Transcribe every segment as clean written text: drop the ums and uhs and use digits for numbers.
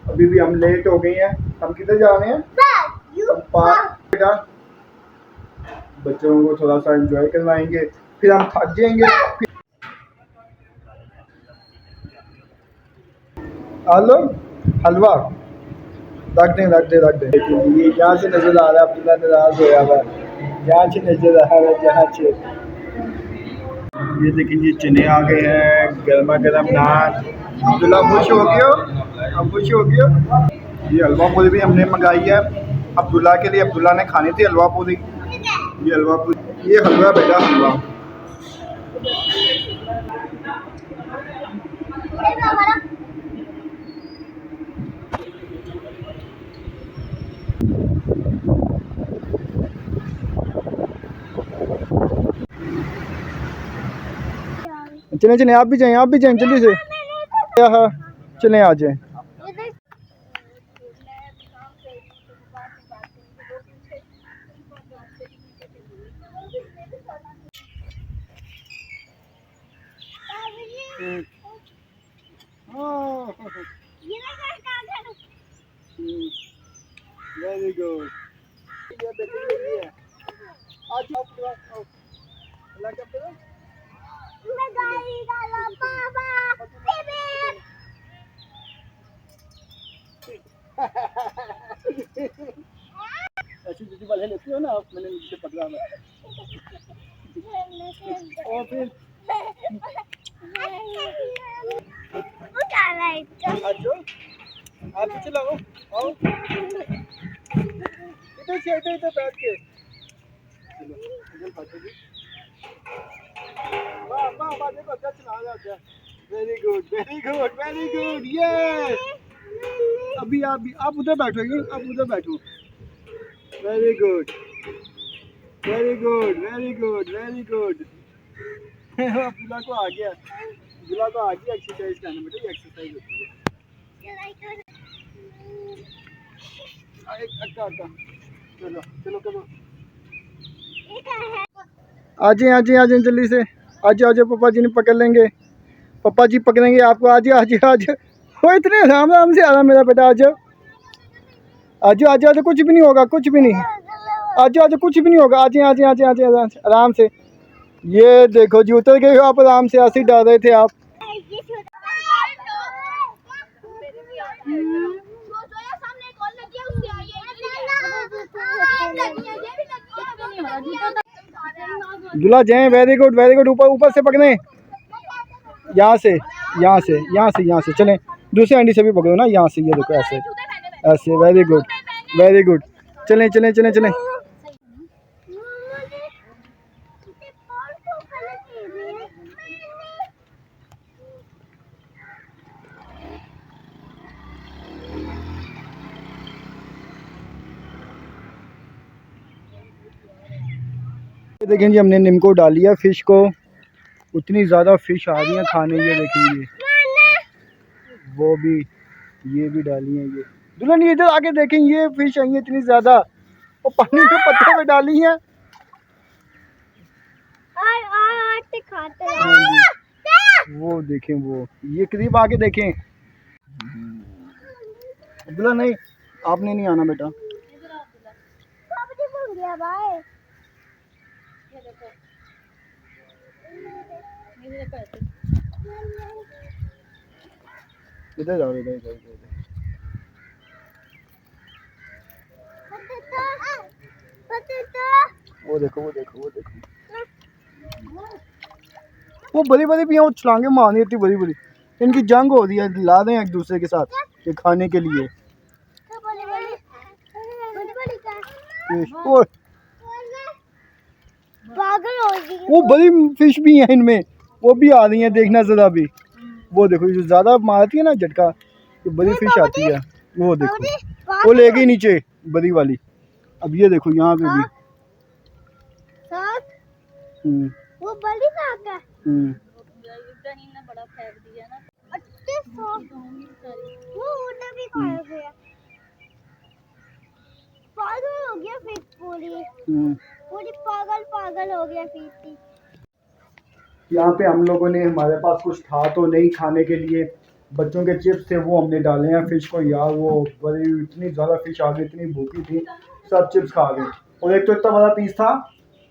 अभी भी हम लेट हो गए हैं। हम किधर जा रहे हैं? हम पार्क। बेटा बच्चों को थोड़ा सा एंजॉय करवाएंगे, फिर हम थक जाएंगे। हेलो हलवा रख दे। ये जहाँ से नजर आ रहा है अब्दुल्ला नाराज होया हुआ है। जहाँ से नजर आ रहा है जहाँ से। ये देखिए जी चने आ गए हैं, गर्मा गर्म नान। अब्दुल्ला खुश हो गए हो? अब खुश हो गए हो? ये हलवा पूरी भी हमने मंगाई है अब्दुल्ला के लिए। अब्दुल्ला ने खानी थी हलवा पूरी। ये हलवा पूरी, ये हलवा बेटा हलवा। चले चले आप भी जाएं जल्दी से। हाँ चले आ जाए। Very good. ऐसी दीदी वाले लेती हो ना आप, मैंने नीचे पकड़ा हुआ और फिर आप पीछे लगो। आओ इधर बैठ के। चलो इधर बैठो जी। वाह वाह वाह, देखो अच्छा चला रहा है। वेरी गुड ये। अभी आप उधर बैठोगे, आप उधर बैठो। Very good. अब्दुल्ला को आ गया एक्सरसाइज करने। बेटा ये एक्सरसाइज होती है। चलो चलो करो। आ जाए जल्दी से। आ जाओ पापा जी ने पकड़ लेंगे। पापा जी पकड़ेंगे आपको। आ जाओ वो इतने आराम से आ रहा मेरा बेटा। आ जाओ कुछ भी नहीं होगा, कुछ भी नहीं। आ जाओ कुछ भी नहीं होगा। आ जाए आराम से। ये देखो जी उतर गए हो आप आराम से। ऐसे ही डर रहे थे आप। दूल्हा जाए। Very good. ऊपर से पकड़े। यहाँ से चलें। दूसरे एंडी से भी पकड़ो ना, यहाँ से। ये देखो ऐसे। Very good. चलें। देखें जी हमने निम्को डाली है फिश को। उतनी ज़्यादा फिश आ रही है खाने। ये देखेंगे वो भी, ये भी डाली है। ये दुल्हन इधर आके देखें, ये फिश आई है इतनी ज़्यादा। वो पानी में पत्थर में डाली है। वो देखें वो, ये करीब आके देखें। दुल्हन नहीं, आपने नहीं आना बेटा। इधर जाओ इधर। वो देखो वो बड़ी भी है। वो छलांगे मारनी होती बड़ी। इनकी जंग हो रही है, ला रहे हैं एक दूसरे के साथ ये खाने के लिए। वो बड़ी फिश भी है इनमें, वो भी आ रही है। देखना जरा भी। वो देखो जो ज्यादा मारती है ना झटका, ये बड़ी फिश आती है। वो देखो वो ले गई नीचे बड़ी वाली। अब ये देखो यहाँ पे भी। वो बड़ी बड़ा फेंक दिया ना। पागल हो गया फिश पूरी पागल हो गया फिश। यहाँ पे हम लोगों ने, हमारे पास कुछ था तो नहीं खाने के लिए, बच्चों के चिप्स थे वो हमने डाले हैं फ़िश को। यार वो बड़ी इतनी ज़्यादा फ़िश आ गई, इतनी भूखी थी, सब चिप्स खा गई। और एक तो इतना बड़ा पीस था,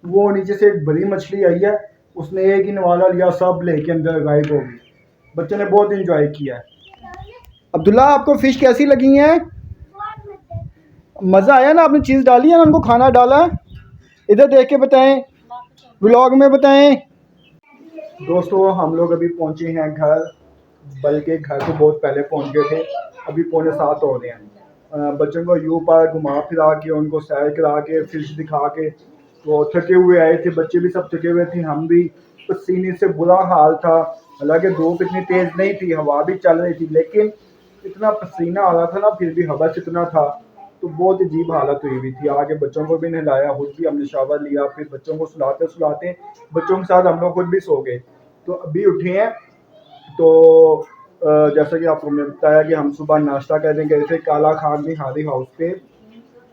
वो नीचे से एक बड़ी मछली आई है, उसने एक ही नवाला लिया, सब लेके अंदर गायब हो गई। बच्चों ने बहुत इंजॉय किया है। अब्दुल्ला, आपको फ़िश कैसी लगी हैं? मज़ा आया ना? आपने चीज़ डाली है ना, उनको खाना डाला? इधर देख के बताएं, व्लॉग में बताएं। दोस्तों हम लोग अभी पहुंचे हैं घर, बल्कि घर को बहुत पहले पहुंच गए थे, अभी 6:45 हो रहे हैं। बच्चों को यू पार्क घुमा फिरा के, उनको सैर करा के, फिश दिखा के, तो थके हुए आए थे। बच्चे भी सब थके हुए थे, हम भी। पसीने से बुरा हाल था। हालांकि धूप इतनी तेज़ नहीं थी, हवा भी चल रही थी, लेकिन इतना पसीना आ रहा था ना, फिर भी हवा से इतना था, तो बहुत अजीब हालत हुई हुई थी। आगे बच्चों को भी नहलाया, खुद भी हमने शावर लिया, फिर बच्चों को सुलाते सुलाते बच्चों के साथ हम लोग खुद भी सो गए। तो अभी उठे हैं। तो जैसा कि आपको मैंने बताया कि हम सुबह नाश्ता करने गए थे काला खान निहारी हाउस पे।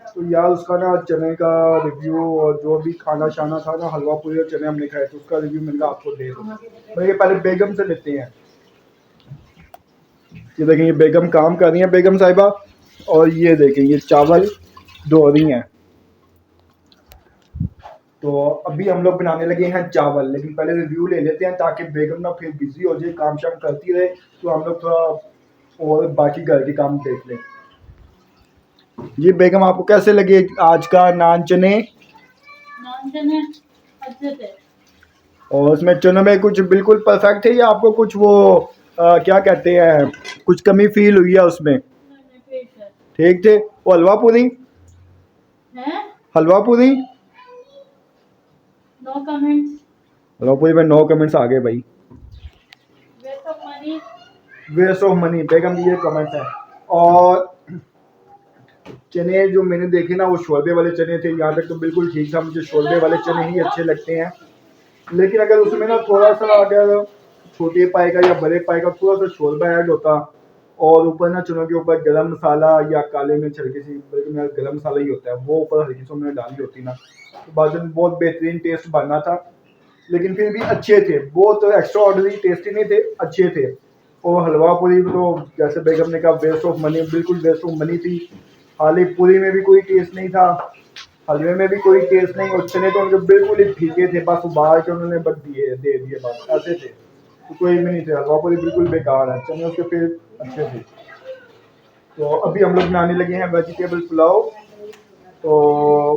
तो यार उसका ना चने का रिव्यू और जो भी खाना शाना था ना, हलवा पूरी और चने हमने खाए थे, उसका रिव्यू मैंने आपको दे दूँ। मैं ये पहले बेगम से लेते हैं। ये देखें, ये बेगम काम कर रही हैं, बेगम साहिबा। और ये देखें, ये चावल धो रही हैं। तो अभी हम लोग बनाने लगे हैं चावल, लेकिन पहले रिव्यू ले लेते हैं ताकि बेगम ना फिर बिजी हो जाए, काम शाम करती रहे, तो हम लोग थोड़ा और बाकी घर के काम देख लें। जी बेगम, आपको कैसे लगे आज का नान चने? नान चने अच्छे थे। और उसमें चनों में कुछ बिल्कुल परफेक्ट है या आपको कुछ वो क्या कहते हैं, कुछ कमी फील हुई है उसमें? ठीक है। ठीक थे। वो हलवा पूरी? हैं? हलवा पूरी? No comments. हलवा पूरी में नो कमेंट्स आ गए भाई। Waste of money. Waste of money, बेगम की ये कमेंट है। और चने जो मैंने देखे ना, वो शोरबे वाले चने थे। यहाँ तक तो बिल्कुल ठीक था, मुझे शोरबे वाले चने ही अच्छे लगते हैं। लेकिन अगर उसमें ना थोड़ा सा अगर छोटे पाए का या बड़े पाए का थोड़ा सा शोरबा ऐड होता, और ऊपर ना चनों के ऊपर गरम मसाला या काले मिर्च हल्की सी, बल्कि मेरा गरम मसाला ही होता है, वो ऊपर हल्की सी मैंने डाली होती ना, तो बाद में बहुत बेहतरीन टेस्ट बनना था। लेकिन फिर भी अच्छे थे, बहुत एक्स्ट्रा ऑर्डनरी टेस्टी नहीं थे, अच्छे थे। और हलवा पूरी तो जैसे बेगम ने कहा वेस्ट ऑफ मनी, बिल्कुल वेस्ट ऑफ मनी थी। हाली पूरी में भी कोई टेस्ट नहीं था, हलवे में भी कोई टेस्ट नहीं, और चने तो उनके बिल्कुल ही फीके थे, बस उबाल के उन्होंने बस दिए दे दिए, बस ऐसे थे, तो कोई भी नहीं थे। हलवा पूरी बिल्कुल बेकार है, चने उसके फिर अच्छे थे। तो अभी हम लोग बनाने लगे हैं वेजिटेबल पुलाव। तो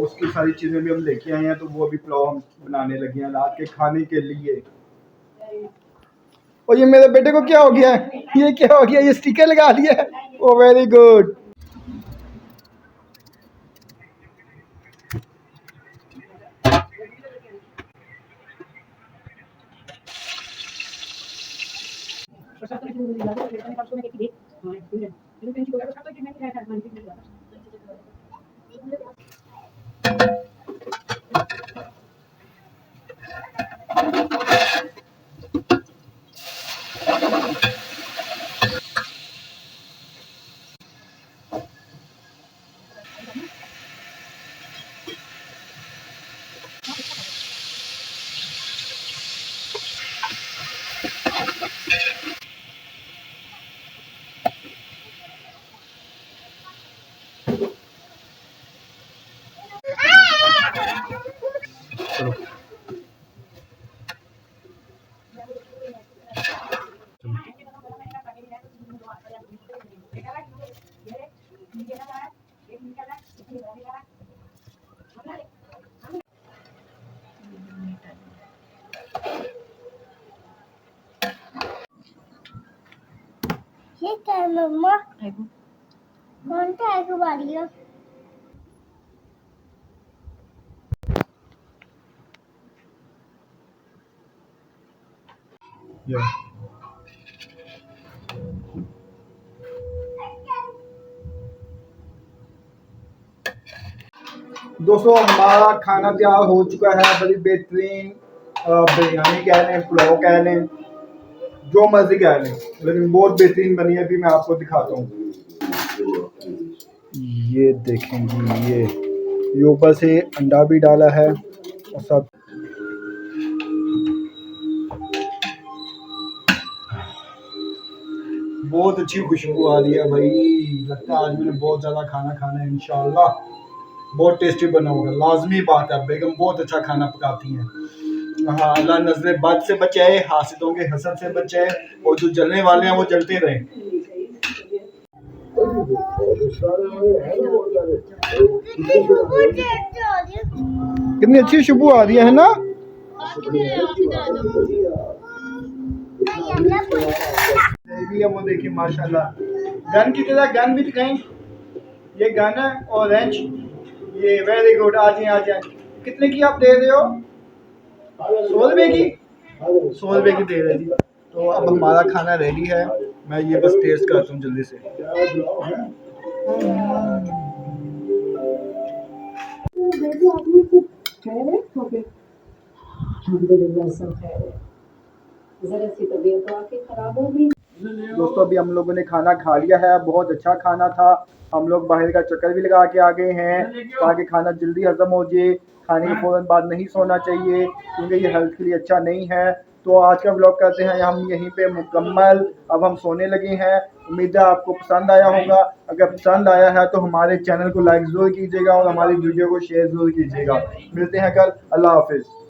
उसकी सारी चीज़ें भी हम लेके आए हैं, तो वो अभी पुलाव हम बनाने लगे हैं रात के खाने के लिए। और ये मेरे बेटे को क्या हो गया है? ये क्या हो गया? ये स्टिकर लगा दिया है। ओ वेरी गुड। चलो ये क्या है मम्मा? कौन सा एग वाली है? दोस्तों हमारा खाना तैयार हो चुका है, बड़ी बेहतरीन बिरयानी कह लें, पुलाव कह लें, जो मर्जी कह लें, लेकिन बहुत बेहतरीन बनी है। अभी मैं आपको दिखाता हूँ। ये देखें जी, ये ऊपर से अंडा भी डाला है और सब। बहुत अच्छी खुशबू आ रही है भाई। लगता है आज मैंने बहुत ज़्यादा खाना खाना है इंशाल्लाह। बहुत टेस्टी बना होगा, लाजमी बात है। बेगम बहुत अच्छा खाना पकाती हैं। हाँ, अल्लाह नजरे बद से बचाए, हासिदों के हसद से बचाए, और जो जलने वाले हैं वो जलते रहें। कितनी अच्छी खुशबू आ रही है ना। भी है वो देखिए माशाल्लाह। गन की तरह गन भी दिखाएं। ये गन है ऑरेंज। ये वेरी गुड। आ जाए। कितने की आप दे रहे हो? 100 रुपए की। 100 रुपए की दे रहे जी। तो अब हमारा खाना रेडी है। मैं ये बस टेस्ट करता हूँ जल्दी से। दोस्तों अभी हम लोगों ने खाना खा लिया है। बहुत अच्छा खाना था। हम लोग बाहर का चक्कर भी लगा के आ गए हैं ताकि खाना जल्दी हजम हो जाए। खाने के फौरन बाद नहीं सोना चाहिए क्योंकि ये हेल्थ के लिए अच्छा नहीं है। तो आज का व्लॉग करते हैं हम यहीं पे मुकम्मल। अब हम सोने लगे हैं। उम्मीद है आपको पसंद आया होगा। अगर पसंद आया है तो हमारे चैनल को लाइक ज़रूर कीजिएगा और हमारी वीडियो को शेयर ज़रूर कीजिएगा। मिलते हैं कल। अल्लाह हाफिज़।